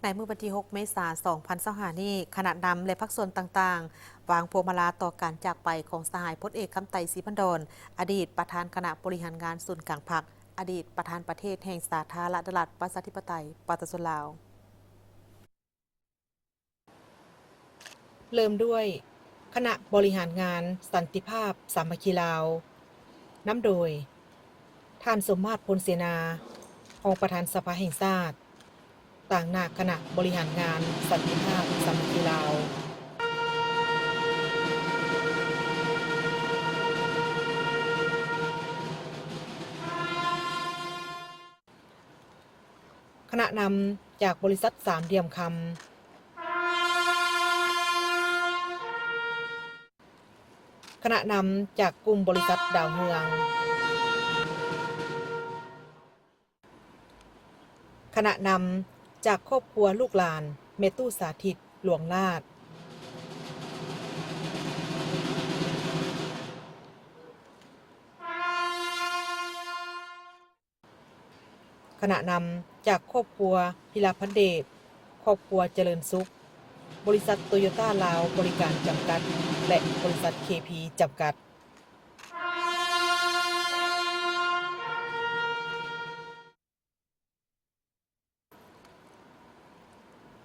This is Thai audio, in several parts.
ในเมื่อวันที่ 6 เมษายน 2025 นี้คณะนำและภาคส่วนต่างๆ วางพวงมาลาต่อการจากไปของสหายพลเอกคำไต ศรีพันดรอดีตประธานคณะบริหารงานศูนย์กลางพรรคอดีตประธานประเทศแห่งสาธารณรัฐประชาธิปไตยปตสลาวเริ่มด้วยคณะบริหารงานสันติภาพสามัคคีลาวนำโดยท่านสมมาตร พลเสนารองประธานสภาแห่งชาติต่างหน้าคณะบริหารงานสันติภาพสามัคคีลาวคณะนำจากบริษัทสามเหลี่ยมคำคณะนำจากกลุ่มบริษัทดาวเฮืองคณะนำจากครอบครัวลูกหลานเมตู้สาธิตหลวงลาดคณะนำจากครอบครัวพิลาพันเดชครอบครัวเจริญสุขบริษัทโตโยต้าลาวบริการจำกัดและบริษัท KP จำกัด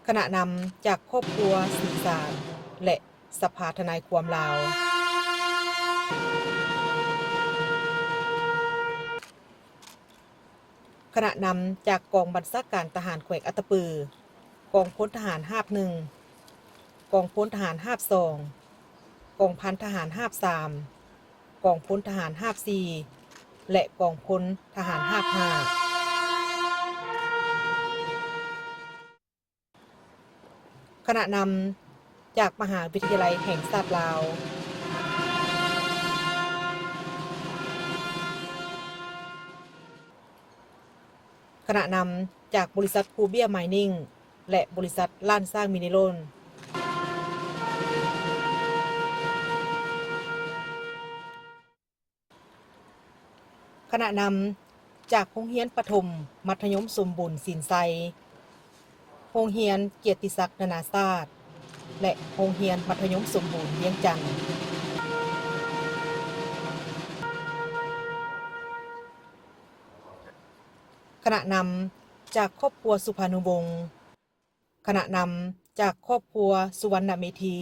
คณะนำจากครอบครัวสื่อสารและสภาทนายความลาวคณะนำจากกองบัญชาการทหารแขวงอัตตปือกองพลทหารหาบ1กองพลทหารหาบ2กองพันทหารหาบ3กองพลทหารหาบ4และกองพลทหารหาบ5คณะนำจากมหาวิทยาลัยแห่งชาติลาวคณะนำจากบริษัทคูเบียไมนิ่งและบริษัทล้านสร้างมินิโลนคณะนำจากโรงเรียนประถมมัธยมสมบูรณ์สินไซโรงเรียนเกียรติศักดิ์นานาชาติและโรงเรียนมัธยมสมบูรณ์เวียงจันทน์คณะนำจากครอบครัวสุภานุวงศ์คณะนำจากครอบครัวสุวรรณเมธี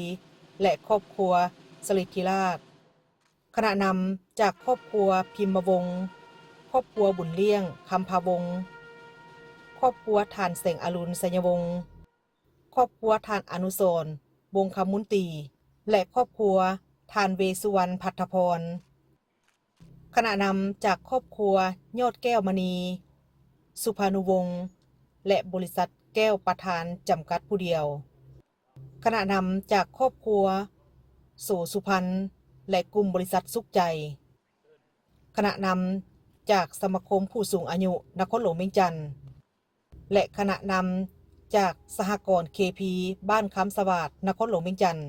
และครอบครัวสฤทธิราชคณะนำจากครอบครัวพิมพ์วงศ์ครอบครัวบุญเลี้ยงคำพาวงศ์ครอบครัวทานแสงอรุณสัญวงศ์ครอบครัวทานอนุสรณ์วงคำมุนตีและครอบครัวทานเวสุวรรณภัทรพรคณะนำจากครอบครัวยอดแก้วมณีสุภานุวงศ์และบริษัทแก้วประธานจำกัดผู้เดียวคณะนำจากครอบครัวโสสุพรรณและกลุ่มบริษัทสุขใจคณะนำจากสมาคมผู้สูงอายุนครหลวงเวียงจันทน์และคณะนำจากสหกรณ์ KP บ้านคำสวัสดิ์นครหลวงเวียงจันทน์